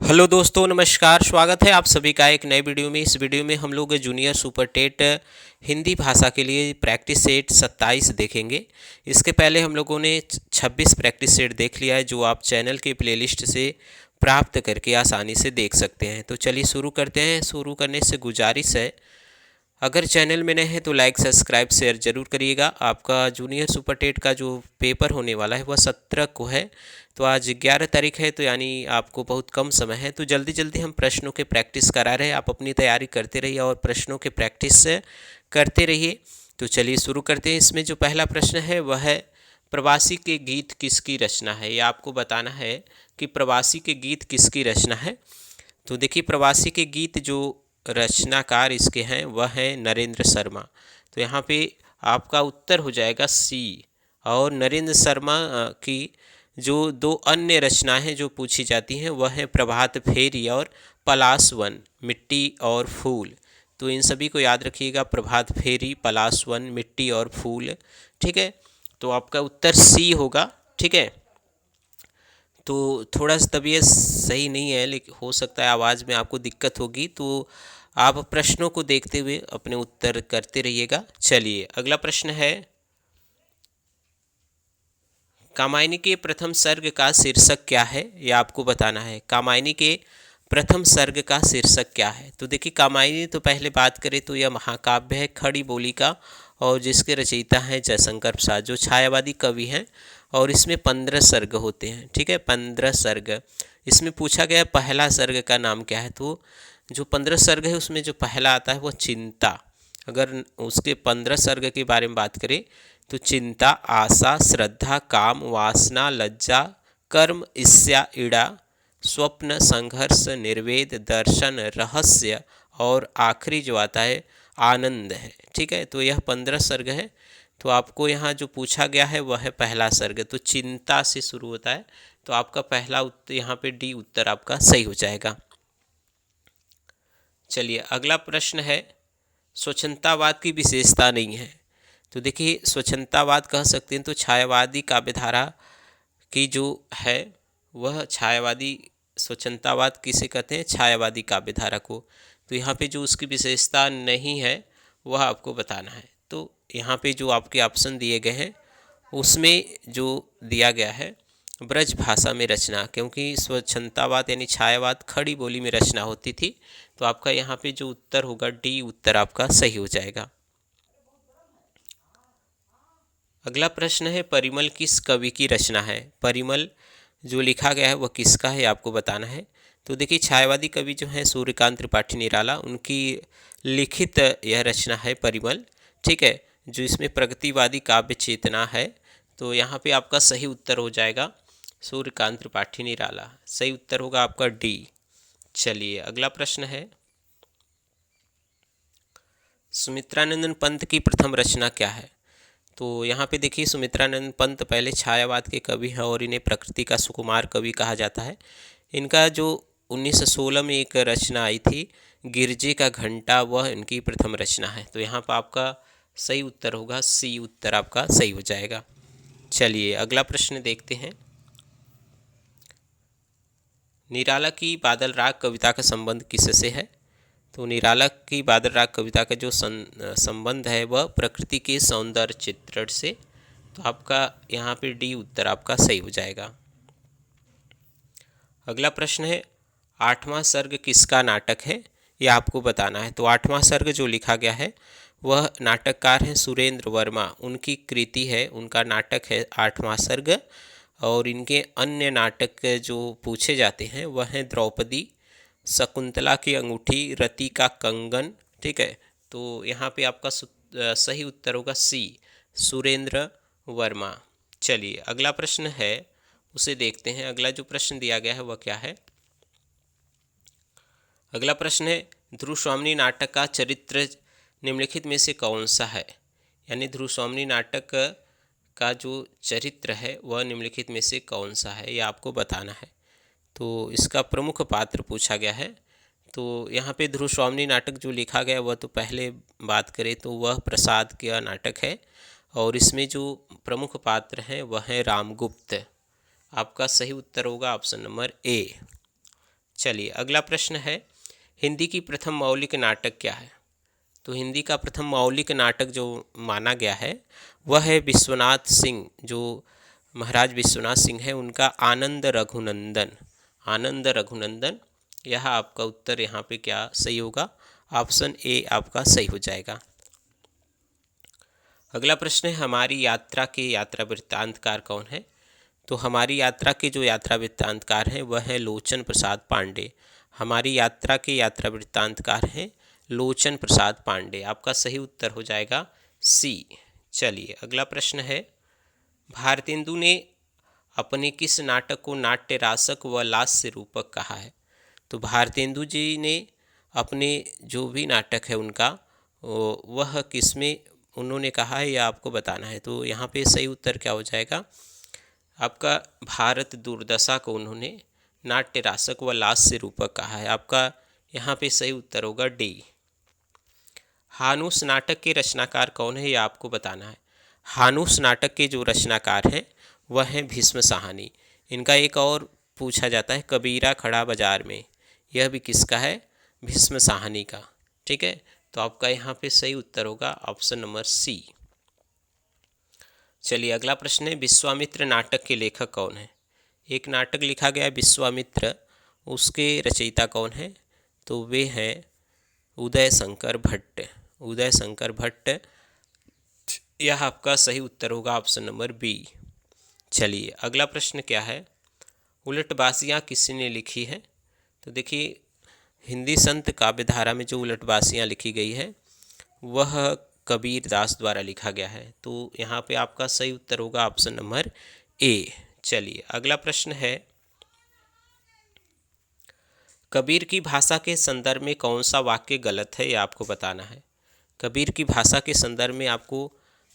Hello दोस्तों, नमस्कार। स्वागत है आप सभी का एक नए वीडियो में। इस वीडियो में हम लोग जूनियर सुपर टेट हिंदी भाषा के लिए प्रैक्टिस सेट 27 देखेंगे। इसके पहले हम लोगों ने 26 प्रैक्टिस सेट देख लिया है, जो आप चैनल के प्लेलिस्ट से प्राप्त करके आसानी से देख सकते हैं। तो चलिए शुरू करते हैं। शुरू करने से गुजारिश है, अगर चैनल में नए हैं तो लाइक सब्सक्राइब शेयर जरूर करिएगा। आपका जूनियर सुपर टेट का जो पेपर होने वाला है वह 17 को है। तो आज 11 तारीख है, तो यानी आपको बहुत कम समय है। तो जल्दी जल्दी हम प्रश्नों के प्रैक्टिस करा रहे हैं। आप अपनी तैयारी करते रहिए और प्रश्नों के प्रैक्टिस करते रहिए। तो चलिए शुरू करते हैं। इसमें जो पहला प्रश्न है वह है, प्रवासी के गीत किसकी रचना है। ये आपको बताना है कि प्रवासी के गीत किसकी रचना है। तो देखिए, प्रवासी के गीत जो रचनाकार इसके हैं वह हैं नरेंद्र शर्मा। तो यहाँ पे आपका उत्तर हो जाएगा सी। और नरेंद्र शर्मा की जो दो अन्य रचनाएं जो पूछी जाती हैं वह है प्रभात फेरी और पलाश वन मिट्टी और फूल। तो इन सभी को याद रखिएगा, प्रभात फेरी, पलाश वन, मिट्टी और फूल। ठीक है, तो आपका उत्तर सी होगा। ठीक है, तो थोड़ा सा तबीयत सही नहीं है, लेकिन हो सकता है आवाज़ में आपको दिक्कत होगी। तो आप प्रश्नों को देखते हुए अपने उत्तर करते रहिएगा। चलिए अगला प्रश्न है, कामायनी के प्रथम सर्ग का शीर्षक क्या है। यह आपको बताना है। कामायनी के प्रथम सर्ग का शीर्षक क्या है। तो देखिए, कामायनी तो पहले बात करें तो यह महाकाव्य है खड़ी बोली का, और जिसके रचयिता हैं जयशंकर प्रसाद, जो छायावादी कवि हैं। और इसमें 15 सर्ग होते हैं। ठीक है, 15 सर्ग। इसमें पूछा गया पहला सर्ग का नाम क्या है। तो जो 15 सर्ग है उसमें जो पहला आता है वो चिंता। अगर उसके 15 सर्ग के बारे में बात करें तो चिंता, आशा, श्रद्धा, काम, वासना, लज्जा, कर्म, ईर्ष्या, ईड़ा, स्वप्न, संघर्ष, निर्वेद, दर्शन, रहस्य और आखिरी जो आता है आनंद है। ठीक है, तो यह 15 सर्ग है। तो आपको यहाँ जो पूछा गया है वह है पहला सर्ग, तो चिंता से शुरू होता है। तो आपका पहला उत्तर यहाँ पे डी उत्तर आपका सही हो जाएगा। चलिए अगला प्रश्न है, स्वच्छंदतावाद की विशेषता नहीं है। तो देखिए, स्वच्छंदतावाद कह सकते हैं तो छायावादी काव्यधारा की जो है वह छायावादी, स्वच्छंदतावाद किसे कहते हैं, छायावादी काव्यधारा को। तो यहाँ पे जो उसकी विशेषता नहीं है वह आपको बताना है। तो यहाँ पे जो आपके ऑप्शन दिए गए हैं उसमें जो दिया गया है ब्रज भाषा में रचना, क्योंकि स्वच्छंदतावाद यानी छायावाद खड़ी बोली में रचना होती थी। तो आपका यहाँ पे जो उत्तर होगा डी उत्तर आपका सही हो जाएगा। अगला प्रश्न है, परिमल किस कवि की रचना है। परिमल जो लिखा गया है वह किसका है, आपको बताना है। तो देखिए, छायावादी कवि जो है सूर्यकांत त्रिपाठी निराला, उनकी लिखित यह रचना है परिमल। ठीक है, जो इसमें प्रगतिवादी काव्य चेतना है। तो यहाँ पे आपका सही उत्तर हो जाएगा सूर्यकांत त्रिपाठी निराला। सही उत्तर होगा आपका डी। चलिए अगला प्रश्न है, सुमित्रानंदन पंत की प्रथम रचना क्या है। तो यहाँ पे देखिए, सुमित्रानंद पंत पहले छायावाद के कवि हैं और इन्हें प्रकृति का सुकुमार कवि कहा जाता है। इनका जो 1916 में एक रचना आई थी गिरजे का घंटा, वह इनकी प्रथम रचना है। तो यहाँ पर आपका सही उत्तर होगा सी उत्तर आपका सही हो जाएगा। चलिए अगला प्रश्न देखते हैं, निराला की बादल राग कविता का संबंध किससे है। तो निराला की बादल राग कविता का जो संबंध है वह प्रकृति के सौंदर्य चित्रण से। तो आपका यहाँ पे डी उत्तर आपका सही हो जाएगा। अगला प्रश्न है, आठवां सर्ग किसका नाटक है, यह आपको बताना है। तो आठवां सर्ग जो लिखा गया है वह नाटककार हैं सुरेंद्र वर्मा, उनकी कृति है, उनका नाटक है आठवां सर्ग। और इनके अन्य नाटक जो पूछे जाते हैं वह हैं द्रौपदी, शकुंतला की अंगूठी, रति का कंगन। ठीक है, तो यहाँ पे आपका सही उत्तर होगा सी, सुरेंद्र वर्मा। चलिए अगला प्रश्न है उसे देखते हैं। अगला जो प्रश्न दिया गया है वह क्या है। अगला प्रश्न है, ध्रुव स्वामिनी नाटक का चरित्र निम्नलिखित में से कौन सा है। यानी ध्रुव स्वामिनी नाटक का जो चरित्र है वह निम्नलिखित में से कौन सा है, यह आपको बताना है। तो इसका प्रमुख पात्र पूछा गया है। तो यहाँ पे ध्रुव स्वामिनी नाटक जो लिखा गया वह तो पहले बात करें तो वह प्रसाद का नाटक है, और इसमें जो प्रमुख पात्र हैं वह है रामगुप्त। आपका सही उत्तर होगा ऑप्शन नंबर ए। चलिए अगला प्रश्न है, हिंदी की प्रथम मौलिक नाटक क्या है? तो हिंदी का प्रथम मौलिक नाटक जो माना गया है वह है विश्वनाथ सिंह, जो महाराज विश्वनाथ सिंह है उनका आनंद रघुनंदन। आनंद रघुनंदन, यह आपका उत्तर यहाँ पे क्या सही होगा? ऑप्शन ए आपका सही हो जाएगा। अगला प्रश्न है, हमारी यात्रा के यात्रा वृत्तांतकार कौन है? तो हमारी यात्रा के जो यात्रा वृत्तांतकार हैं वह है लोचन प्रसाद पांडे। हमारी यात्रा के यात्रा वृत्तांतकार हैं लोचन प्रसाद पांडे। आपका सही उत्तर हो जाएगा सी। चलिए अगला प्रश्न है, भारतेंदु ने अपने किस नाटक को नाट्य रासक व लास्य रूपक कहा है? तो भारतेंदु जी ने अपने जो भी नाटक है उनका वह किस में उन्होंने कहा है, यह आपको बताना है। तो यहाँ पे सही उत्तर क्या हो जाएगा? आपका भारत दुर्दशा को उन्होंने नाट्य रासक व लास्य रूपक कहा है। आपका यहाँ पे सही उत्तर होगा डी। हानुस नाटक के रचनाकार कौन है, यह आपको बताना है। हानुस नाटक के जो रचनाकार हैं वह हैं भीष्म साहनी। इनका एक और पूछा जाता है, कबीरा खड़ा बाजार में, यह भी किसका है? भीष्म साहनी का। ठीक है, तो आपका यहाँ पे सही उत्तर होगा ऑप्शन नंबर सी। चलिए अगला प्रश्न है, विश्वामित्र नाटक के लेखक कौन है? एक नाटक लिखा गया विश्वामित्र, उसके रचयिता कौन है? तो वे हैं उदय शंकर भट्ट। उदय शंकर भट्ट, यह आपका सही उत्तर होगा ऑप्शन नंबर बी। चलिए अगला प्रश्न क्या है, उलटबासियाँ किसने लिखी है? तो देखिए हिंदी संत काव्यधारा में जो उलटबासियाँ लिखी गई है वह कबीर दास द्वारा लिखा गया है। तो यहाँ पे आपका सही उत्तर होगा ऑप्शन नंबर ए। चलिए अगला प्रश्न है, कबीर की भाषा के संदर्भ में कौन सा वाक्य गलत है, यह आपको बताना है। कबीर की भाषा के संदर्भ में आपको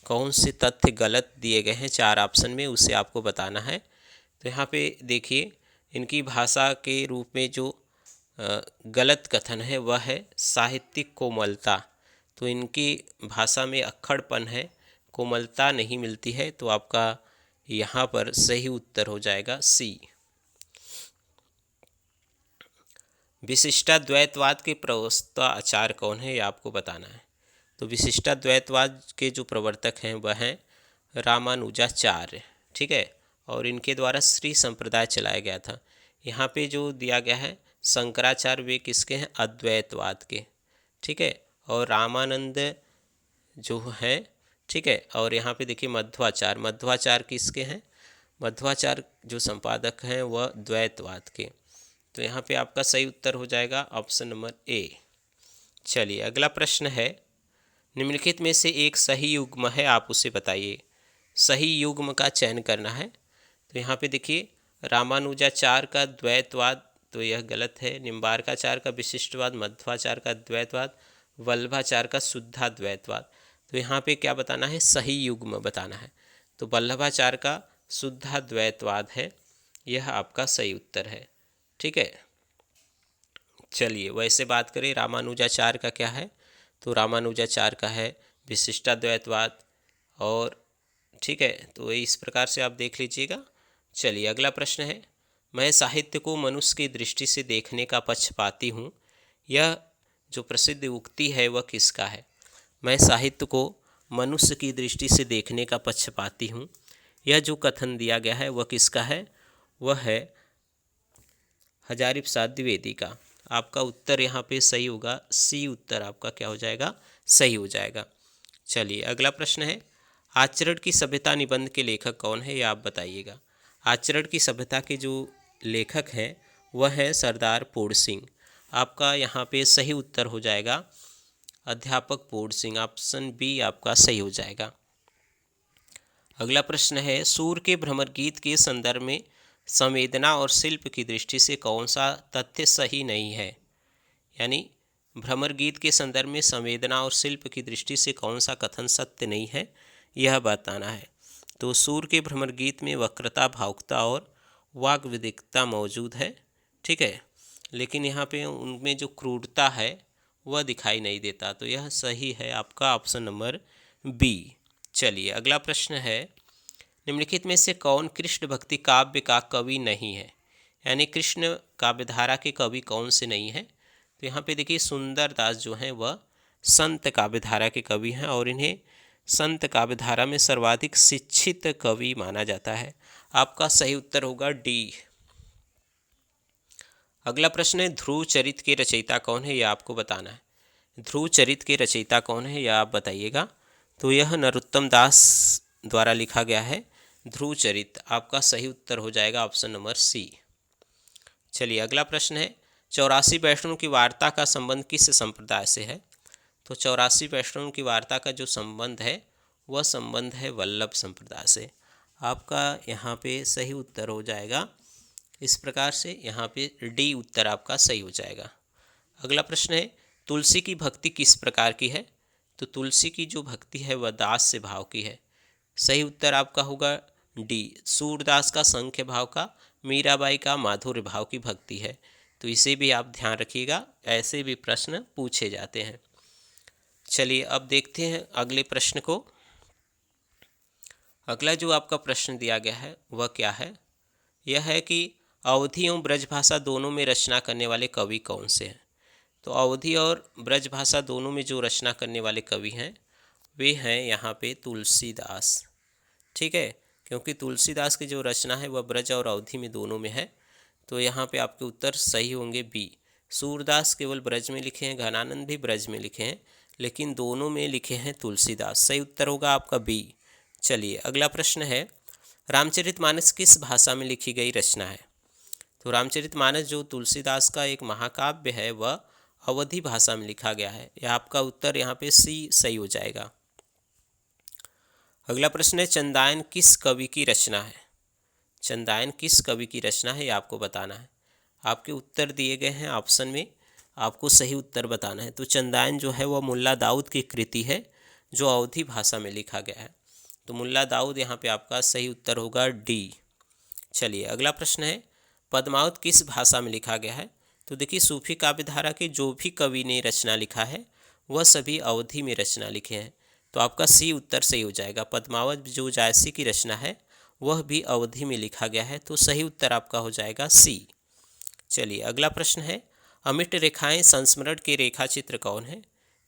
कौन से तथ्य गलत दिए गए हैं, 4 ऑप्शन में, उसे आपको बताना है। तो यहाँ पे देखिए इनकी भाषा के रूप में जो गलत कथन है वह है साहित्यिक कोमलता। तो इनकी भाषा में अक्खड़पन है, कोमलता नहीं मिलती है। तो आपका यहाँ पर सही उत्तर हो जाएगा सी। विशिष्टाद्वैतवाद के प्रवक्ता आचार्य कौन है, ये आपको बताना है। तो विशिष्टाद्वैतवाद के जो प्रवर्तक हैं वह हैं रामानुजाचार्य। ठीक है, और इनके द्वारा श्री संप्रदाय चलाया गया था। यहाँ पे जो दिया गया है शंकराचार्य, वे किसके हैं? अद्वैतवाद के। ठीक है, और रामानंद जो है, ठीक है, और यहाँ पे देखिए मध्वाचार्य। मध्वाचार्य किसके हैं? मध्वाचार्य जो संपादक हैं वह द्वैतवाद के। तो यहाँ पे आपका सही उत्तर हो जाएगा ऑप्शन नंबर ए। चलिए अगला प्रश्न है, निम्नलिखित में से एक सही युग्म है, आप उसे बताइए। सही युग्म का चयन करना है। तो यहाँ पे देखिए रामानुजाचार्य का द्वैतवाद, तो यह गलत है। निम्बार्काचार्य का विशिष्टवाद, मध्वाचार्य का द्वैतवाद, वल्लभाचार्य का शुद्धाद्वैतवाद। तो यहाँ पे क्या बताना है? सही युग्म बताना है। तो वल्लभाचार्य का शुद्धाद्वैतवाद है, यह आपका सही उत्तर है। ठीक है, चलिए वैसे बात करें रामानुजाचार्य का क्या है? तो रामानुजाचार्य का है विशिष्टाद्वैतवाद। और ठीक है, तो इस प्रकार से आप देख लीजिएगा। चलिए अगला प्रश्न है, मैं साहित्य को मनुष्य की दृष्टि से देखने का पक्षपाती हूँ, यह जो प्रसिद्ध उक्ति है वह किसका है? मैं साहित्य को मनुष्य की दृष्टि से देखने का पक्षपाती हूँ, यह जो कथन दिया गया है वह किसका है? वह है हजारीप्रसाद द्विवेदी का। आपका उत्तर यहाँ पे सही होगा सी। उत्तर आपका क्या हो जाएगा? सही हो जाएगा। चलिए अगला प्रश्न है, आचरण की सभ्यता निबंध के लेखक कौन है, ये आप बताइएगा। आचरण की सभ्यता के जो लेखक हैं वह है सरदार पूर्ण सिंह। आपका यहाँ पे सही उत्तर हो जाएगा अध्यापक पूर्ण सिंह। ऑप्शन बी आपका सही हो जाएगा। अगला प्रश्न है, सूर के भ्रमर गीत के संदर्भ में संवेदना और शिल्प की दृष्टि से कौन सा तथ्य सही नहीं है? यानी भ्रमर गीत के संदर्भ में संवेदना और शिल्प की दृष्टि से कौन सा कथन सत्य नहीं है, यह बताना है। तो सूर के भ्रमर गीत में वक्रता, भावुकता और वाग्विदिकता मौजूद है। ठीक है, लेकिन यहाँ पे उनमें जो क्रूरता है वह दिखाई नहीं देता। तो यह सही है आपका ऑप्शन नंबर बी। चलिए अगला प्रश्न है, निम्नलिखित में से कौन कृष्ण भक्ति काव्य का कवि नहीं है? यानी कृष्ण काव्यधारा के कवि कौन से नहीं हैं? तो यहाँ पे देखिए सुंदर दास जो हैं वह संत काव्यधारा के कवि हैं और इन्हें संत काव्यधारा में सर्वाधिक शिक्षित कवि माना जाता है। आपका सही उत्तर होगा डी। अगला प्रश्न है ध्रुव चरित के रचयिता कौन है, यह आपको बताना है। ध्रुव चरित के रचयिता कौन है यह आप बताइएगा। तो यह नरोत्तम दास द्वारा लिखा गया है ध्रुव चरित। आपका सही उत्तर हो जाएगा ऑप्शन नंबर सी। चलिए अगला प्रश्न है 84 वैष्णव की वार्ता का संबंध किस संप्रदाय से है? तो 84 वैष्णव की वार्ता का जो संबंध है वह संबंध है वल्लभ संप्रदाय से। आपका यहाँ पे सही उत्तर हो जाएगा इस प्रकार से, यहाँ पे डी उत्तर आपका सही हो जाएगा। अगला प्रश्न है तुलसी की भक्ति किस प्रकार की है? तो तुलसी की जो भक्ति है वह दास से भाव की है। सही उत्तर आपका होगा डी। सूरदास का संख्य भाव का, मीराबाई का माधुर्य भाव की भक्ति है। तो इसे भी आप ध्यान रखिएगा, ऐसे भी प्रश्न पूछे जाते हैं। चलिए अब देखते हैं अगले प्रश्न को। अगला जो आपका प्रश्न दिया गया है वह क्या है? यह है कि अवधी एवं ब्रजभाषा दोनों में रचना करने वाले कवि कौन से हैं? तो अवधी और ब्रजभाषा दोनों में जो रचना करने वाले कवि हैं वे हैं यहाँ पे तुलसीदास। ठीक है, क्योंकि तुलसीदास की जो रचना है वह ब्रज और अवधी में दोनों में है। तो यहाँ पे आपके उत्तर सही होंगे बी। सूरदास केवल ब्रज में लिखे हैं, घनानंद भी ब्रज में लिखे हैं, लेकिन दोनों में लिखे हैं तुलसीदास। सही उत्तर होगा आपका बी। चलिए अगला प्रश्न है रामचरितमानस किस भाषा में लिखी गई रचना है? तो रामचरितमानस जो तुलसीदास का एक महाकाव्य है वह अवधी भाषा में लिखा गया है। यह आपका उत्तर यहाँ पे सी सही हो जाएगा। अगला प्रश्न है चंदायन किस कवि की रचना है? चंदायन किस कवि की रचना है ये आपको बताना है। आपके उत्तर दिए गए हैं ऑप्शन में, आपको सही उत्तर बताना है। तो चंदायन जो है वह मुल्ला दाऊद की कृति है जो अवधी भाषा में लिखा गया है। तो मुल्ला दाऊद यहाँ पे आपका सही उत्तर होगा डी। चलिए अगला प्रश्न है पद्मावत किस भाषा में लिखा गया है? तो देखिए सूफी काव्यधारा के जो भी कवि ने रचना लिखा है वह सभी अवधी में रचना लिखे हैं। तो आपका सी उत्तर सही हो जाएगा। पद्मावत जो जायसी की रचना है वह भी अवधी में लिखा गया है। तो सही उत्तर आपका हो जाएगा सी। चलिए अगला प्रश्न है अमिट रेखाएं संस्मरण के रेखा चित्र कौन है?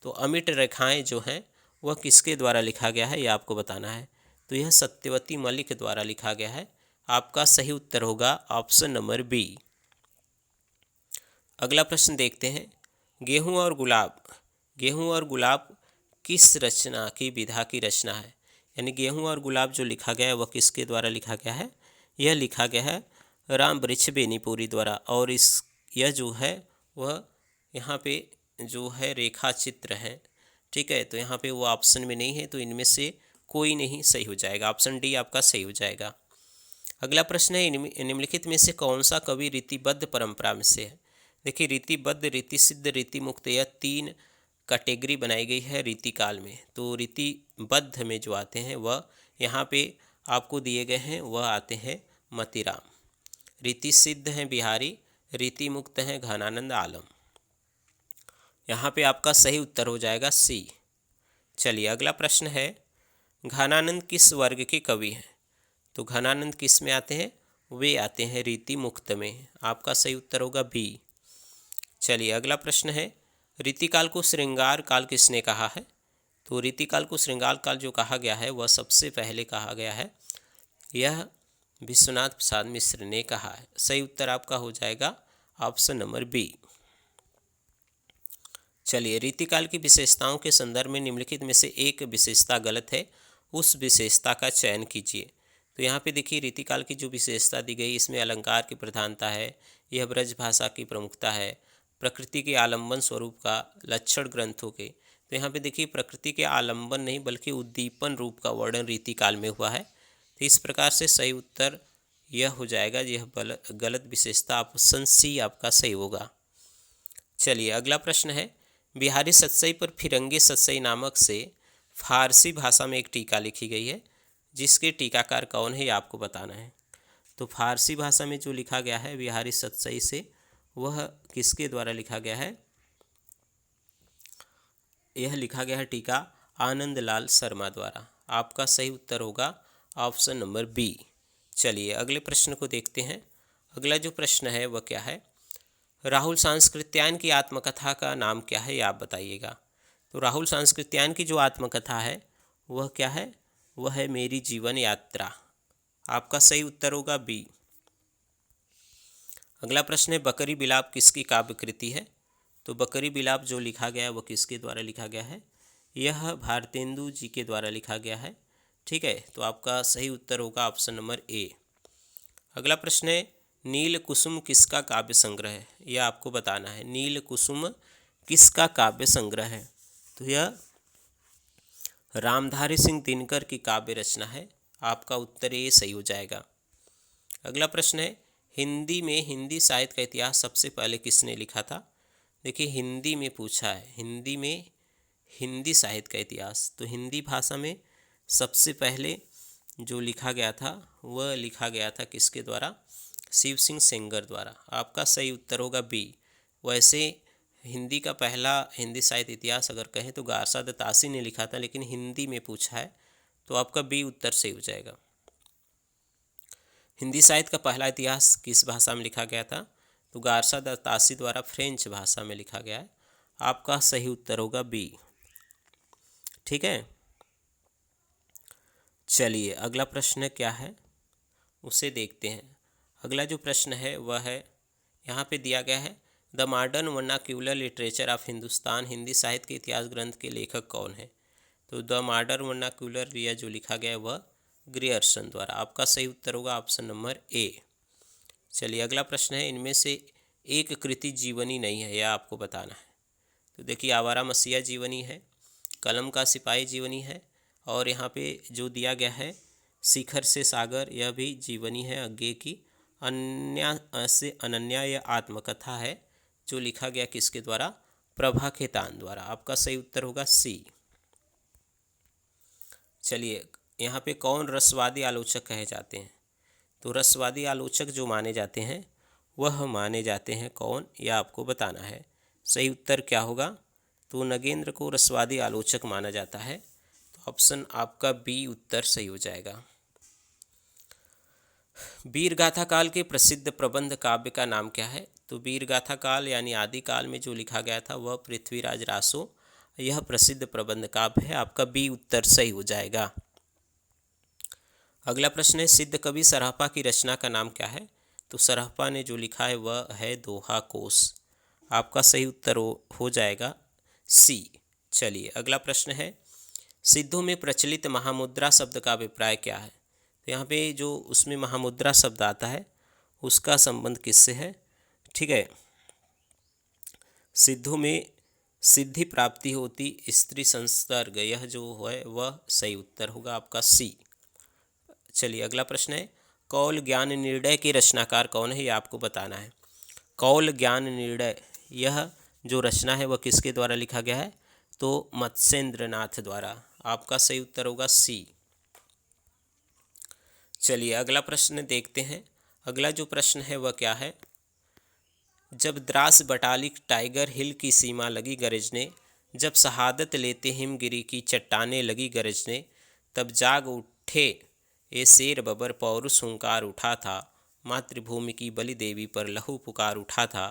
तो अमिट रेखाएं जो हैं वह किसके द्वारा लिखा गया है यह आपको बताना है। तो यह सत्यवती मलिक द्वारा लिखा गया है। आपका सही उत्तर होगा ऑप्शन नंबर बी। अगला प्रश्न देखते हैं गेहूं और गुलाब। गेहूं और गुलाब किस रचना की विधा की रचना है? यानी गेहूं और गुलाब जो लिखा गया है वह किसके द्वारा लिखा गया है? यह लिखा गया है राम वृक्ष बेनीपुरी द्वारा। और यह जो है वह यहाँ पे जो है रेखा चित्र है। ठीक है, तो यहाँ पे वो ऑप्शन में नहीं है, तो इनमें से कोई नहीं सही हो जाएगा। ऑप्शन डी आपका सही हो जाएगा। अगला प्रश्न है निम्नलिखित में से कौन सा कवि रीतिबद्ध परंपरा में से है? देखिए रीतिबद्ध, रीति सिद्ध, रीति मुक्त, यह 3 कैटेगरी बनाई गई है रीति काल में। तो रीतिबद्ध में जो आते हैं वह यहाँ पे आपको दिए गए हैं, वह आते हैं मतीराम। रीति सिद्ध हैं बिहारी, रीति मुक्त हैं घनानंद आलम। यहाँ पे आपका सही उत्तर हो जाएगा सी। चलिए अगला प्रश्न है घनानंद किस वर्ग के कवि हैं? तो घनानंद किस में आते हैं? वे आते हैं रीति मुक्त में। आपका सही उत्तर होगा बी। चलिए अगला प्रश्न है रीतिकाल को श्रृंगार काल किसने कहा है? तो रीतिकाल को श्रृंगार काल जो कहा गया है वह सबसे पहले कहा गया है, यह विश्वनाथ प्रसाद मिश्र ने कहा है। सही उत्तर आपका हो जाएगा ऑप्शन नंबर बी। चलिए रीतिकाल की विशेषताओं के संदर्भ में निम्नलिखित में से एक विशेषता गलत है, उस विशेषता का चयन कीजिए। तो यहाँ पे देखिए रीतिकाल की जो विशेषता दी गई इसमें अलंकार की प्रधानता है, यह ब्रज भाषा की प्रमुखता है, प्रकृति के आलंबन स्वरूप का लक्षण ग्रंथों के। तो यहाँ पे देखिए प्रकृति के आलंबन नहीं बल्कि उद्दीपन रूप का वर्णन रीतिकाल में हुआ है। तो इस प्रकार से सही उत्तर यह हो जाएगा, यह गलत विशेषता ऑप्शन सी आपका सही होगा। चलिए अगला प्रश्न है बिहारी सतसई पर फिरंगी सतसई नामक से फारसी भाषा में एक टीका लिखी गई है, जिसके टीकाकार कौन है ये आपको बताना है। तो फारसी भाषा में जो लिखा गया है बिहारी सतसई से, वह किसके द्वारा लिखा गया है? यह लिखा गया है टीका आनंद लाल शर्मा द्वारा। आपका सही उत्तर होगा ऑप्शन नंबर बी। चलिए अगले प्रश्न को देखते हैं। अगला जो प्रश्न है वह क्या है, राहुल सांस्कृत्यायन की आत्मकथा का नाम क्या है, ये आप बताइएगा। तो राहुल सांस्कृत्यायन की जो आत्मकथा है वह क्या है, वह है मेरी जीवन यात्रा। आपका सही उत्तर होगा बी। अगला प्रश्न है, बकरी बिलाप किसकी काव्य कृति है। तो बकरी बिलाप जो लिखा गया है वह किसके द्वारा लिखा गया है, यह भारतेंदु जी के द्वारा लिखा गया है। ठीक है, तो आपका सही उत्तर होगा ऑप्शन नंबर ए। अगला प्रश्न है, नील कुसुम किसका काव्य संग्रह है, यह आपको बताना है। नील कुसुम किसका काव्य संग्रह है, तो यह रामधारी सिंह दिनकर की काव्य रचना है। आपका उत्तर ये सही हो जाएगा। अगला प्रश्न है, हिंदी में हिंदी साहित्य का इतिहास सबसे पहले किसने लिखा था। देखिए हिंदी में पूछा है, हिंदी में हिंदी साहित्य का इतिहास, तो हिंदी भाषा में सबसे पहले जो लिखा गया था वह लिखा गया था किसके द्वारा, शिव सिंह सेंगर द्वारा। आपका सही उत्तर होगा बी। वैसे हिंदी का पहला हिंदी साहित्य इतिहास अगर कहें तो गारसा दत्तासी ने लिखा था, लेकिन हिंदी में पूछा है तो आपका बी उत्तर सही हो जाएगा। हिंदी साहित्य का पहला इतिहास किस भाषा में लिखा गया था, तो गारसा दत्तासी द्वारा फ्रेंच भाषा में लिखा गया है। आपका सही उत्तर होगा बी। ठीक है, चलिए अगला प्रश्न क्या है उसे देखते हैं। अगला जो प्रश्न है वह है, यहाँ पे दिया गया है, the modern vernacular literature of Hindustan, Hindi साहित्य के इतिहास ग्रंथ के लेखक कौन है। तो द मॉडर्न वर्नाक्यूलर यह जो लिखा गया है वह ग्रियर्सन द्वारा। आपका सही उत्तर होगा ऑप्शन नंबर ए। चलिए अगला प्रश्न है, इनमें से एक कृति जीवनी नहीं है, यह आपको बताना है। तो देखिए आवारा मसीहा जीवनी है, कलम का सिपाही जीवनी है, और यहाँ पे जो दिया गया है शिखर से सागर, यह भी जीवनी है अज्ञे की। अन्या से अनन्या यह आत्मकथा है जो लिखा गया किसके द्वारा, प्रभा खेतान द्वारा। आपका सही उत्तर होगा सी। चलिए यहाँ पे कौन रसवादी आलोचक कहे जाते हैं, तो रसवादी आलोचक जो माने जाते हैं वह माने जाते हैं कौन, यह आपको बताना है। सही उत्तर क्या होगा, तो नगेंद्र को रसवादी आलोचक माना जाता है। तो ऑप्शन आपका बी उत्तर सही हो जाएगा। वीरगाथा काल के प्रसिद्ध प्रबंध काव्य का नाम क्या है, तो वीरगाथा काल यानी आदिकाल में जो लिखा गया था वह पृथ्वीराज रासो, यह प्रसिद्ध प्रबंध काव्य है। आपका बी उत्तर सही हो जाएगा। अगला प्रश्न है, सिद्ध कवि सरहपा की रचना का नाम क्या है, तो सरहपा ने जो लिखा है वह है दोहा कोश। आपका सही उत्तर हो जाएगा सी। चलिए अगला प्रश्न है, सिद्धों में प्रचलित महामुद्रा शब्द का अभिप्राय क्या है। तो यहाँ पे जो उसमें महामुद्रा शब्द आता है उसका संबंध किससे है। ठीक है, सिद्धों में सिद्धि प्राप्ति होती स्त्री संसर्ग, यह जो है वह सही उत्तर होगा आपका सी। चलिए अगला प्रश्न है, कौल ज्ञान निर्णय के रचनाकार कौन है, यह आपको बताना है। कौल ज्ञान निर्णय यह जो रचना है वह किसके द्वारा लिखा गया है, तो मत्स्येंद्र नाथ द्वारा। आपका सही उत्तर होगा सी। चलिए अगला प्रश्न देखते हैं। अगला जो प्रश्न है वह क्या है, जब द्रास बटालिक टाइगर हिल की सीमा लगी गरजने, जब शहादत लेते हिमगिरी की चट्टानें लगी गरजने, तब जाग उठे ये शेर बबर पौरुष हुंकार उठा था, मातृभूमि की बलि देवी पर लहू पुकार उठा था।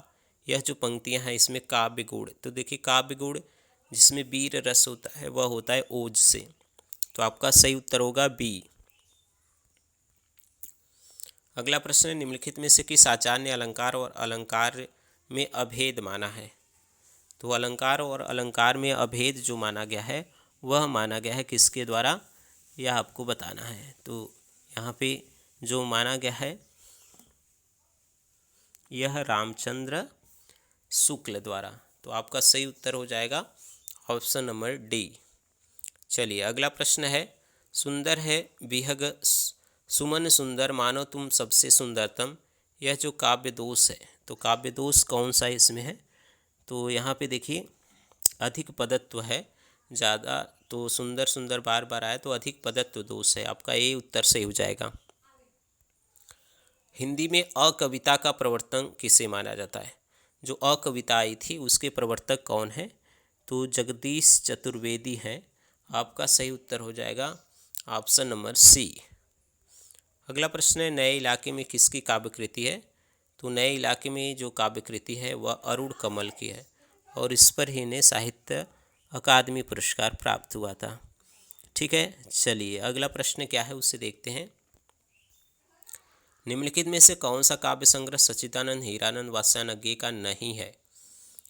यह जो पंक्तियां हैं इसमें काव्य गुण, तो देखिए काव्य गुण जिसमें वीर रस होता है वह होता है ओज से। तो आपका सही उत्तर होगा बी। अगला प्रश्न है, निम्नलिखित में से किस आचार्य ने अलंकार और अलंकार में अभेद माना है। तो अलंकार और अलंकार में अभेद जो माना गया है वह माना गया है किसके द्वारा, यह आपको बताना है। तो यहाँ पे जो माना गया है यह रामचंद्र शुक्ल द्वारा। तो आपका सही उत्तर हो जाएगा ऑप्शन नंबर डी। चलिए अगला प्रश्न है, सुंदर है विहग सुमन सुंदर मानो तुम सबसे सुंदरतम, यह जो काव्य दोष है, तो काव्य दोष कौन सा इसमें है। तो यहाँ पे देखिए अधिक पदत्व है ज़्यादा, तो सुंदर सुंदर बार बार आए तो अधिक पदत्व दोष है। आपका ये उत्तर सही हो जाएगा। हिंदी में अकविता का प्रवर्तन किसे माना जाता है, जो अकविता आई थी उसके प्रवर्तक कौन है, तो जगदीश चतुर्वेदी हैं। आपका सही उत्तर हो जाएगा ऑप्शन नंबर सी। अगला प्रश्न है, नए इलाके में किसकी काव्य कृति है, तो नए इलाके में जो काव्य कृति है वह अरुण कमल की है और इस पर ही इन्हें साहित्य अकादमी पुरस्कार प्राप्त हुआ था। ठीक है, चलिए अगला प्रश्न क्या है उसे देखते हैं। निम्नलिखित में से कौन सा काव्य संग्रह सच्चिदानंद हीरानंद वात्स्यायन अज्ञे का नहीं है।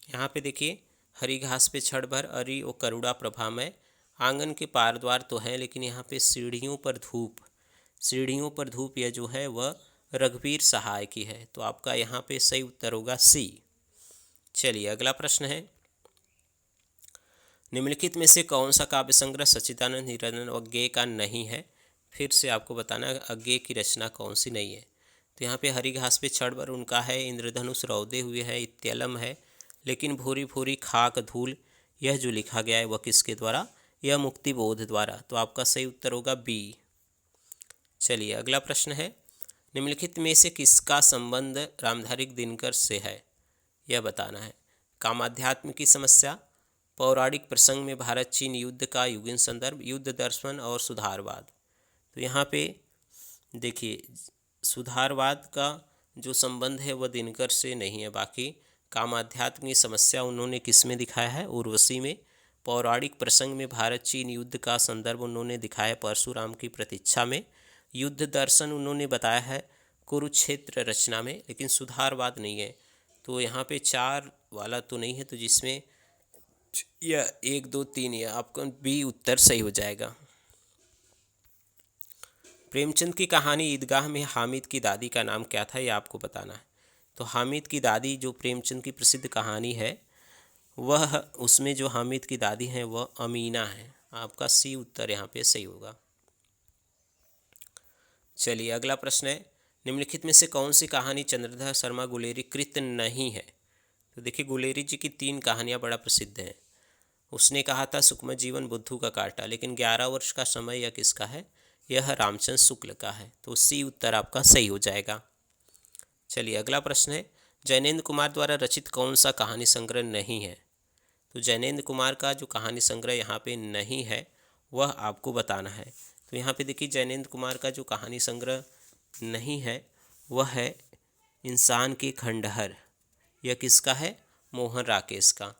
यहाँ पे देखिए, हरी घास पे छड़ भर अरि और करुणा प्रभा में, आंगन के पार द्वार तो है लेकिन यहाँ पे सीढ़ियों पर धूप, सीढ़ियों पर धूप यह जो है वह रघुवीर सहाय की है। तो आपका यहाँ पे सही उत्तर होगा सी। चलिए अगला प्रश्न है, निम्नलिखित में से कौन सा काव्य संग्रह सच्चिदानंद हीरानंद अज्ञे का नहीं है। फिर से आपको बताना है अज्ञे की रचना कौन सी नहीं है। तो यहाँ पे हरी घास पे छड़ भर उनका है, इंद्रधनुष रौदे हुए है, इत्यलम है, लेकिन भूरी भूरी खाक धूल, यह जो लिखा गया है वह किसके द्वारा, यह मुक्ति बोध द्वारा। तो आपका सही उत्तर होगा बी। चलिए अगला प्रश्न है, निम्नलिखित में से किसका संबंध रामधारी दिनकर से है, यह बताना है। कामाध्यात्म की समस्या, पौराणिक प्रसंग में भारत चीन युद्ध का युगीन संदर्भ, युद्ध दर्शन और सुधारवाद। तो यहाँ पे देखिए, सुधारवाद का जो संबंध है वह दिनकर से नहीं है। बाकी कामाध्यात्म की समस्या उन्होंने किस में दिखाया है, उर्वशी में। पौराणिक प्रसंग में भारत चीन युद्ध का संदर्भ उन्होंने दिखाया है परशुराम की प्रतीक्षा में। युद्ध दर्शन उन्होंने बताया है कुरुक्षेत्र रचना में, लेकिन सुधारवाद नहीं है। तो यहाँ पे 4 वाला तो नहीं है, तो जिसमें यह 1 2 3 या आपका बी उत्तर सही हो जाएगा। प्रेमचंद की कहानी ईदगाह में हामिद की दादी का नाम क्या था, यह आपको बताना है। तो हामिद की दादी जो प्रेमचंद की प्रसिद्ध कहानी है वह, उसमें जो हामिद की दादी हैं वह अमीना है। आपका सी उत्तर यहाँ पे सही होगा। चलिए अगला प्रश्न है, निम्नलिखित में से कौन सी कहानी चंद्रधर शर्मा गुलेरी कृत नहीं है। तो देखिए, गुलेरी जी की 3 कहानियाँ बड़ा प्रसिद्ध हैं। उसने कहा था सुकमा जीवन बुद्धू का काटा, लेकिन 11 वर्ष का समय यह किसका है, यह रामचंद्र शुक्ल का है। तो सी उत्तर आपका सही हो जाएगा। चलिए अगला प्रश्न है, जैनेन्द्र कुमार द्वारा रचित कौन सा कहानी संग्रह नहीं है। तो जैनेन्द्र कुमार का जो कहानी संग्रह यहाँ पे नहीं है वह आपको बताना है। तो यहाँ पे देखिए, जैनेन्द्र कुमार का जो कहानी संग्रह नहीं है वह है इंसान के खंडहर। यह किसका है, मोहन राकेश का।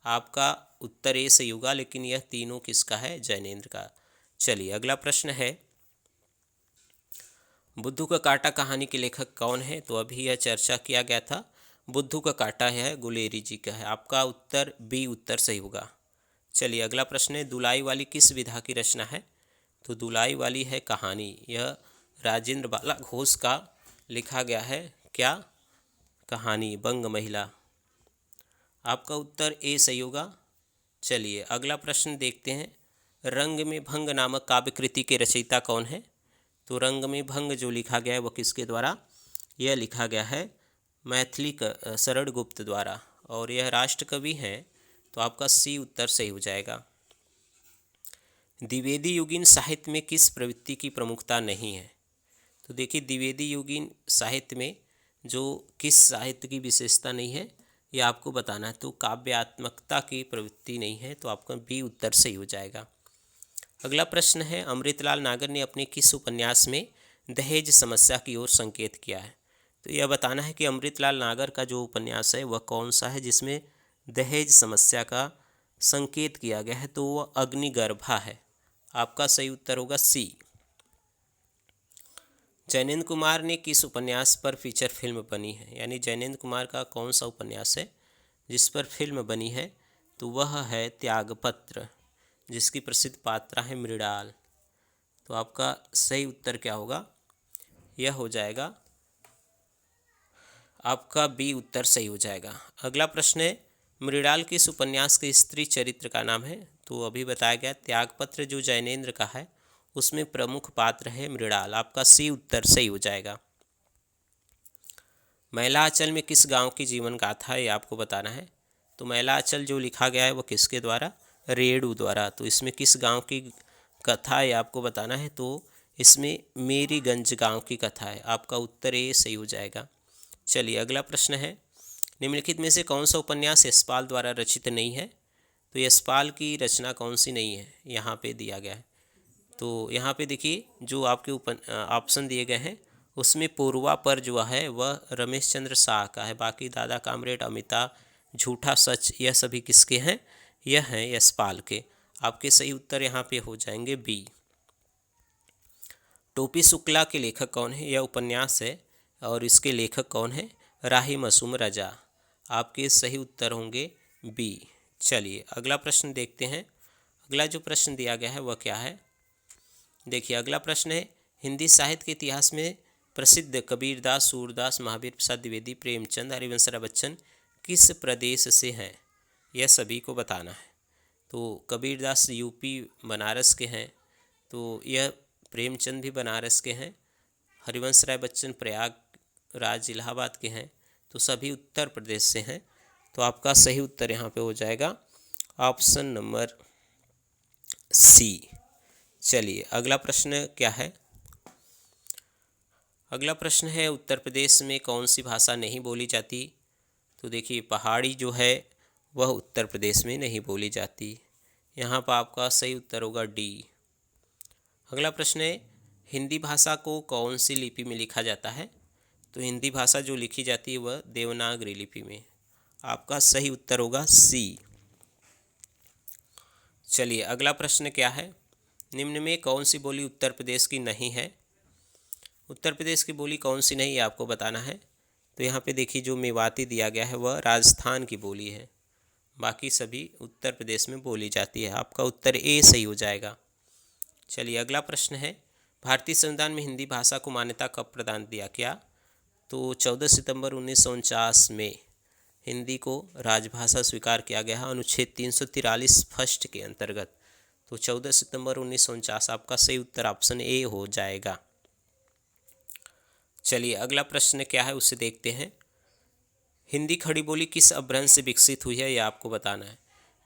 आपका उत्तर ए सही होगा, लेकिन यह तीनों किसका है, जैनेन्द्र का। चलिए अगला प्रश्न है, बुद्धू का काटा कहानी के लेखक कौन है। तो अभी यह चर्चा किया गया था, बुद्धू का काटा है गुलेरी जी का है। आपका उत्तर बी उत्तर सही होगा। चलिए अगला प्रश्न है, दुलाई वाली किस विधा की रचना है। तो दुलाई वाली है कहानी, यह राजेंद्र बाला घोष का लिखा गया है क्या, कहानी बंग महिला। आपका उत्तर ए सही होगा। चलिए अगला प्रश्न देखते हैं, रंग में भंग नामक काव्य कृति के रचयिता कौन है। तो रंग में भंग जो लिखा गया है वह किसके द्वारा, यह लिखा गया है मैथिली शरण गुप्त द्वारा, और यह राष्ट्र कवि हैं। तो आपका सी उत्तर सही हो जाएगा। द्विवेदी युगीन साहित्य में किस प्रवृत्ति की प्रमुखता नहीं है। तो देखिए, द्विवेदी युगीन साहित्य में जो किस साहित्य की विशेषता नहीं है यह आपको बताना है। तो काव्यात्मकता की प्रवृत्ति नहीं है। तो आपका बी उत्तर सही हो जाएगा। अगला प्रश्न है, अमृतलाल नागर ने अपने किस उपन्यास में दहेज समस्या की ओर संकेत किया है। तो यह बताना है कि अमृतलाल नागर का जो उपन्यास है वह कौन सा है जिसमें दहेज समस्या का संकेत किया गया है। तो वह अग्निगर्भा है। आपका सही उत्तर होगा सी। जैनेन्द्र कुमार ने किस उपन्यास पर फीचर फिल्म बनी है, यानी जैनेन्द्र कुमार का कौन सा उपन्यास है जिस पर फिल्म बनी है। तो वह है त्यागपत्र, जिसकी प्रसिद्ध पात्रा है मृणाल। तो आपका सही उत्तर क्या होगा, यह हो जाएगा आपका बी उत्तर सही हो जाएगा। अगला प्रश्न है, मृणाल किस उपन्यास के स्त्री चरित्र का नाम है। तो अभी बताया गया त्यागपत्र जो जैनेन्द्र का है उसमें प्रमुख पात्र है मृणाल। आपका सी उत्तर सही हो जाएगा। मैलांचल में किस गांव की जीवन गाथा है, ये आपको बताना है। तो मैलांचल जो लिखा गया है वो किसके द्वारा, रेणु द्वारा। तो इसमें किस गांव की कथा है आपको बताना है। तो इसमें मेरीगंज गांव की कथा है। आपका उत्तर ए सही हो जाएगा। चलिए अगला प्रश्न है, निम्नलिखित में से कौन सा उपन्यास यशपाल द्वारा रचित नहीं है। तो यशपाल की रचना कौन सी नहीं है, यहाँ पे दिया गया है। तो यहाँ पे देखिए, जो आपके ऑप्शन दिए गए हैं उसमें पूर्वा पर जो है वह रमेश चंद्र शाह का है। बाकी दादा कामरेड, अमिता, झूठा सच, यह सभी किसके हैं? यह हैं यशपाल के। आपके सही उत्तर यहाँ पे हो जाएंगे बी। टोपी शुक्ला के लेखक कौन है? यह उपन्यास है और इसके लेखक कौन है? राही मासूम रजा। आपके सही उत्तर होंगे बी। चलिए अगला प्रश्न देखते हैं। अगला जो प्रश्न दिया गया है वह क्या है? देखिए अगला प्रश्न है, हिंदी साहित्य के इतिहास में प्रसिद्ध कबीरदास, सूरदास, महावीर प्रसाद द्विवेदी, प्रेमचंद, हरिवंश राय बच्चन किस प्रदेश से हैं? यह सभी को बताना है। तो कबीरदास यूपी बनारस के हैं, तो यह प्रेमचंद भी बनारस के हैं, हरिवंश राय बच्चन प्रयागराज इलाहाबाद के हैं, तो सभी उत्तर प्रदेश से हैं। तो आपका सही उत्तर यहाँ पे हो जाएगा ऑप्शन नंबर सी। चलिए अगला प्रश्न क्या है? अगला प्रश्न है, उत्तर प्रदेश में कौन सी भाषा नहीं बोली जाती? तो देखिए पहाड़ी जो है वह उत्तर प्रदेश में नहीं बोली जाती। यहाँ पर आपका सही उत्तर होगा डी। अगला प्रश्न है, हिंदी भाषा को कौन सी लिपि में लिखा जाता है? तो हिंदी भाषा जो लिखी जाती है वह देवनागरी लिपि में। आपका सही उत्तर होगा सी। चलिए अगला प्रश्न क्या है? निम्न में कौन सी बोली उत्तर प्रदेश की नहीं है? उत्तर प्रदेश की बोली कौन सी नहीं है आपको बताना है। तो यहाँ पे देखिए जो मेवाती दिया गया है वह राजस्थान की बोली है, बाकी सभी उत्तर प्रदेश में बोली जाती है। आपका उत्तर ए सही हो जाएगा। चलिए अगला प्रश्न है, भारतीय संविधान में हिंदी भाषा को मान्यता कब प्रदान दिया गया? तो 14 सितंबर 1949 में हिंदी को राजभाषा स्वीकार किया गया है अनुच्छेद 343 फर्स्ट के अंतर्गत। तो 14 सितंबर 1949 आपका सही उत्तर ऑप्शन ए हो जाएगा। चलिए अगला प्रश्न क्या है उसे देखते हैं। हिंदी खड़ी बोली किस अपभ्रंश से विकसित हुई है, यह आपको बताना है।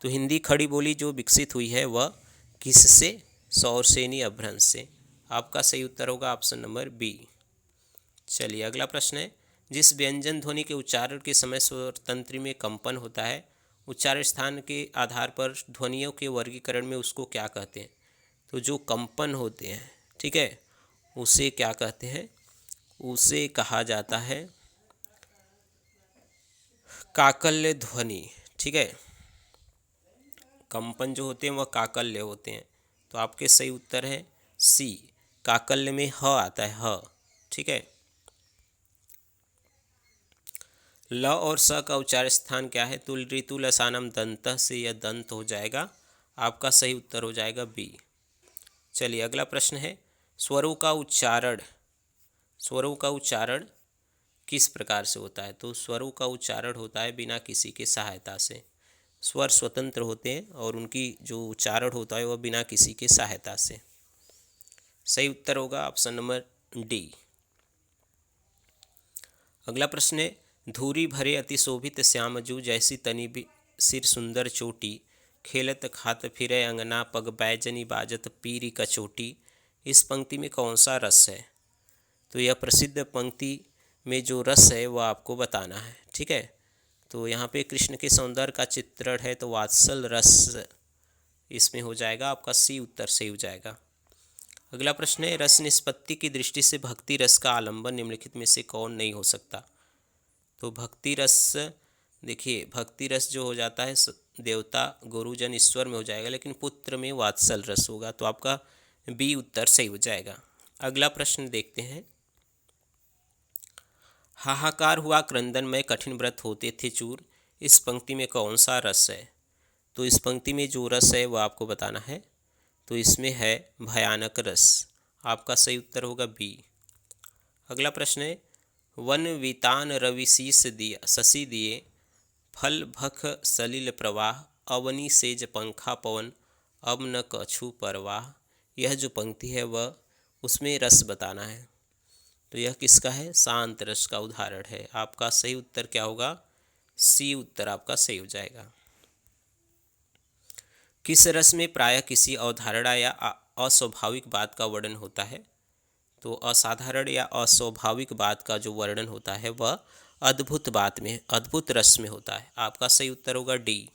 तो हिंदी खड़ी बोली जो विकसित हुई है वह किससे? सौरसेनी अपभ्रंश से। आपका सही उत्तर होगा ऑप्शन नंबर बी। चलिए अगला प्रश्न है, जिस व्यंजन ध्वनि के उच्चारण के समय स्वर तंत्र में कंपन होता है, उच्चारण स्थान के आधार पर ध्वनियों के वर्गीकरण में उसको क्या कहते हैं? तो जो कंपन होते हैं, ठीक है, उसे क्या कहते हैं? उसे कहा जाता है काकल्य ध्वनि। ठीक है, कंपन जो होते हैं वह काकल्य होते हैं। तो आपके सही उत्तर है सी। काकल्य में ह आता है, ह। ठीक है, ल और स का उच्चारण स्थान क्या है? तुल ऋतु लसानम दंत से यह दंत हो जाएगा। आपका सही उत्तर हो जाएगा बी। चलिए अगला प्रश्न है, स्वरों का उच्चारण किस प्रकार से होता है? तो स्वरों का उच्चारण होता है बिना किसी के सहायता से। स्वर स्वतंत्र होते हैं और उनकी जो उच्चारण होता है वह बिना किसी के सहायता से। सही उत्तर होगा ऑप्शन नंबर डी। अगला प्रश्न है, धूरी भरे अति शोभित श्यामजू जैसी तनी सिर सुंदर चोटी, खेलत खात फिरे अंगना पग बैजनी बाजत पीरी कचोटी। इस पंक्ति में कौन सा रस है? तो यह प्रसिद्ध पंक्ति में जो रस है वह आपको बताना है। ठीक है, तो यहाँ पे कृष्ण के सौंदर्य का चित्रण है, तो वात्सल रस इसमें हो जाएगा। आपका सी उत्तर सही हो जाएगा। अगला प्रश्न है, रस निष्पत्ति की दृष्टि से भक्ति रस का आलंबन निम्नलिखित में से कौन नहीं हो सकता? तो भक्ति रस, देखिए भक्ति रस जो हो जाता है देवता गुरुजन ईश्वर में हो जाएगा, लेकिन पुत्र में वात्सल रस होगा। तो आपका बी उत्तर सही हो जाएगा। अगला प्रश्न देखते हैं, हाहाकार हुआ क्रंदन में कठिन व्रत होते थे चूर, इस पंक्ति में कौन सा रस है? तो इस पंक्ति में जो रस है वह आपको बताना है। तो इसमें है भयानक रस। आपका सही उत्तर होगा बी। अगला प्रश्न है, वन वितान रवि शीस दिया शशि दिए, फल भख सलिल प्रवाह, अवनी सेज पंखा पवन, अब न कछु परवाह। यह जो पंक्ति है वह उसमें रस बताना है। तो यह किसका है? शांत रस का उदाहरण है। आपका सही उत्तर क्या होगा? सी उत्तर आपका सही हो जाएगा। किस रस में प्रायः किसी अवधारणा या अस्वाभाविक बात का वर्णन होता है? तो असाधारण या अस्वाभाविक बात का जो वर्णन होता है वह अद्भुत बात में, अद्भुत रस में होता है। आपका सही उत्तर होगा डी।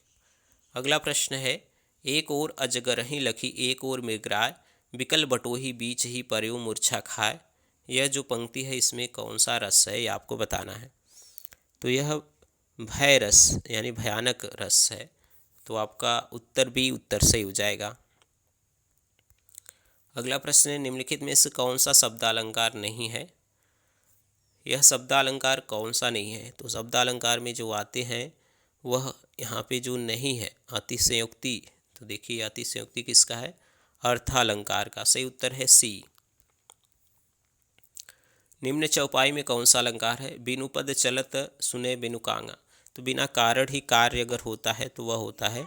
अगला प्रश्न है, एक ओर अजगरही लखी एक ओर मृगराय, बिकल बटोही बीच ही पर्यो मूर्छा खाए, यह जो पंक्ति है इसमें कौन सा रस है ये आपको बताना है। तो यह भय रस यानी भयानक रस है। तो आपका उत्तर बी उत्तर सही हो जाएगा। अगला प्रश्न है, निम्नलिखित में से कौन सा शब्दालंकार नहीं है। यह शब्दालंकार कौन सा नहीं है। तो शब्दालंकार में जो आते हैं वह यहाँ पे जो नहीं है अतिशयोक्ति। तो देखिए अतिशयोक्ति किसका है, अर्थालंकार का। सही उत्तर है सी। निम्न चौपाई में कौन सा अलंकार है। बिनु पद चलत सुने बिनु कांगा। तो बिना कारण ही कार्य अगर होता है तो वह होता है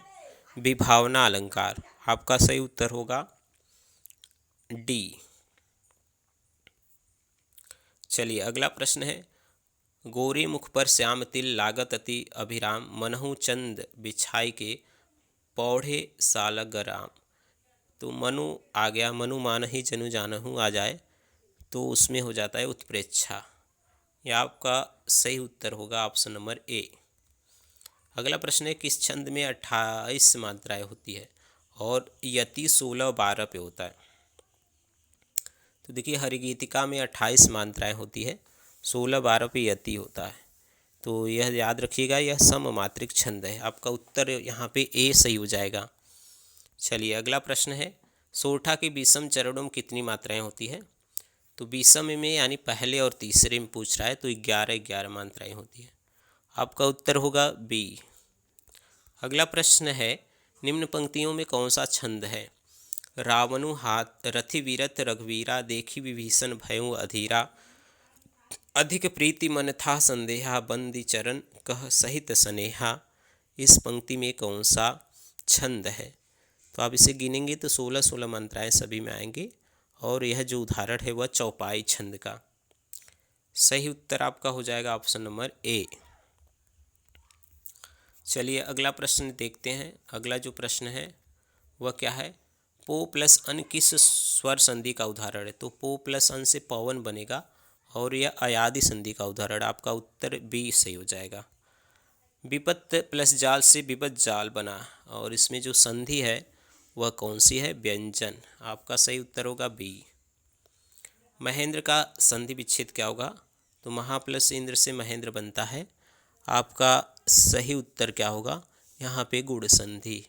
विभावना अलंकार। आपका सही उत्तर होगा डी। चलिए अगला प्रश्न है, गोरे मुख पर श्याम तिल लागत अति अभिराम मनहु चंद बिछाई के पौढ़े सालगराम। तो मनु आ गया, मनु मान ही जनु जानहु आ जाए तो उसमें हो जाता है उत्प्रेक्षा। यह आपका सही उत्तर होगा ऑप्शन नंबर ए। अगला प्रश्न है, किस छंद में 28 मात्राएं होती है और यति 16-12 पे होता है। तो देखिए हरिगीतिका में 28 मात्राएं होती है, 16-12 पे यति होता है। तो यह याद रखिएगा, यह सममात्रिक छंद है। आपका उत्तर यहाँ पे ए सही हो जाएगा। चलिए अगला प्रश्न है, सोरठा के विषम चरणों में कितनी मात्राएं होती है। तो विषम में यानी पहले और तीसरे में पूछ रहा है तो 11-11 मात्राएं होती है। आपका उत्तर होगा बी। अगला प्रश्न है, निम्न पंक्तियों में कौन सा छंद है। रावणु हाथ रथि वीरत रघुवीरा देखी विभीषण भयउ अधीरा अधिक प्रीति मन था संदेहा बंदी चरण कह सहित स्नेहा। इस पंक्ति में कौन सा छंद है। तो आप इसे गिनेंगे तो 16-16 मात्राएं सभी में आएंगे और यह जो उदाहरण है वह चौपाई छंद का। सही उत्तर आपका हो जाएगा ऑप्शन नंबर ए। चलिए अगला प्रश्न देखते हैं। अगला जो प्रश्न है वह क्या है, पो प्लस अन किस स्वर संधि का उदाहरण है। तो पो प्लस अन से पवन बनेगा और यह अयादि संधि का उदाहरण। आपका उत्तर बी सही हो जाएगा। विपत्त प्लस जाल से विपत जाल बना और इसमें जो संधि है वह कौन सी है, व्यंजन। आपका सही उत्तर होगा बी। महेंद्र का संधि विच्छेद क्या होगा। तो महा प्लस इंद्र से महेंद्र बनता है। आपका सही उत्तर क्या होगा, यहाँ पे गुण संधि,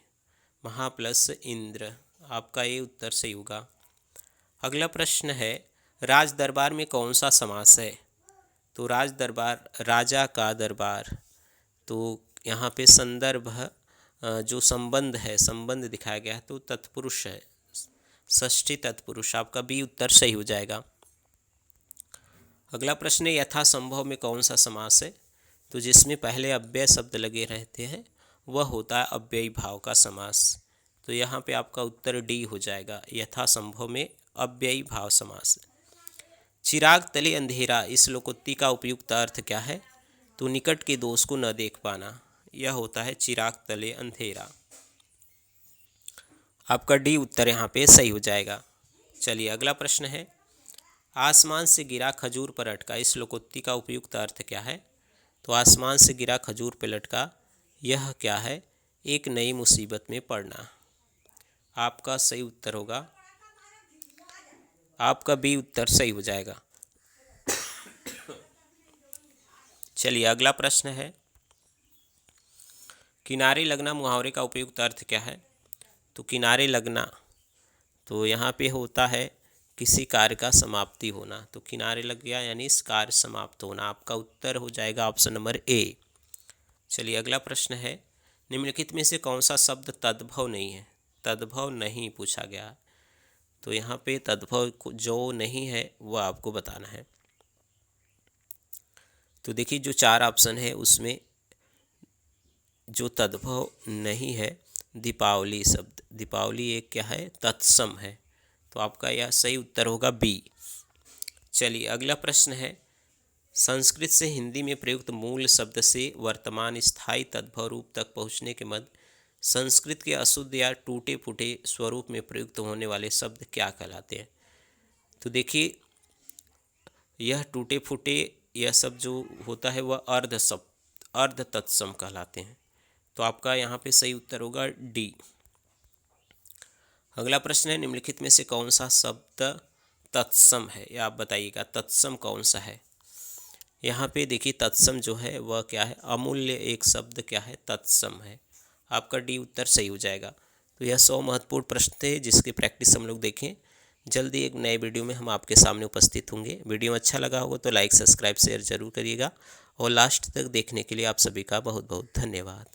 महा प्लस इंद्र। आपका ये उत्तर सही होगा। अगला प्रश्न है, राज दरबार में कौन सा समास है। तो राज दरबार राजा का दरबार। तो यहाँ पे संदर्भ जो संबंध है, संबंध दिखाया गया है तो तत्पुरुष है, षष्ठी तत्पुरुष। आपका बी उत्तर सही हो जाएगा। अगला प्रश्न है, यथासंभव में कौन सा समास है। तो जिसमें पहले अव्यय शब्द लगे रहते हैं वह होता है अव्ययी भाव का समास। तो यहाँ पे आपका उत्तर डी हो जाएगा, यथासंभव में अव्ययी भाव समास। चिराग तले अंधेरा, इस लोकोक्ति का उपयुक्त अर्थ क्या है। तो निकट के दोष को न देख पाना, यह होता है चिराग तले अंधेरा। आपका डी उत्तर यहाँ पे सही हो जाएगा। चलिए अगला प्रश्न है, आसमान से गिरा खजूर पर अटका, इस लोकोक्ति का उपयुक्त अर्थ क्या है। तो आसमान से गिरा खजूर पर लटका, यह क्या है, एक नई मुसीबत में पड़ना। आपका सही उत्तर होगा, आपका बी उत्तर सही हो जाएगा। चलिए अगला प्रश्न है, किनारे लगना मुहावरे का उपयुक्त अर्थ क्या है। तो किनारे लगना तो यहाँ पे होता है किसी कार्य का समाप्ति होना। तो किनारे लग गया यानी इस कार्य समाप्त होना। आपका उत्तर हो जाएगा ऑप्शन नंबर ए। चलिए अगला प्रश्न है, निम्नलिखित में से कौन सा शब्द तद्भव नहीं है। तद्भव नहीं पूछा गया, तो यहाँ पे तद्भव जो नहीं है वह आपको बताना है। तो देखिए जो 4 ऑप्शन है उसमें जो तद्भव नहीं है, दीपावली शब्द, दीपावली एक क्या है, तत्सम है। तो आपका यह सही उत्तर होगा बी। चलिए अगला प्रश्न है, संस्कृत से हिंदी में प्रयुक्त मूल शब्द से वर्तमान स्थायी तद्भव रूप तक पहुँचने के मध्य संस्कृत के अशुद्ध या टूटे फूटे स्वरूप में प्रयुक्त होने वाले शब्द क्या कहलाते हैं। तो देखिए यह टूटे फूटे यह सब जो होता है वह अर्ध शब्द, अर्ध तत्सम कहलाते हैं। तो आपका यहाँ पे सही उत्तर होगा डी। अगला प्रश्न है, निम्नलिखित में से कौन सा शब्द तत्सम है, या आप बताइएगा तत्सम कौन सा है। यहाँ पे देखिए तत्सम जो है वह क्या है, अमूल्य एक शब्द क्या है, तत्सम है। आपका डी उत्तर सही हो जाएगा। तो यह 100 महत्वपूर्ण प्रश्न थे जिसकी प्रैक्टिस हम लोग देखें। जल्दी एक नए वीडियो में हम आपके सामने उपस्थित होंगे। वीडियो अच्छा लगा होगा तो लाइक सब्सक्राइब शेयर जरूर करिएगा, और लास्ट तक देखने के लिए आप सभी का बहुत बहुत धन्यवाद।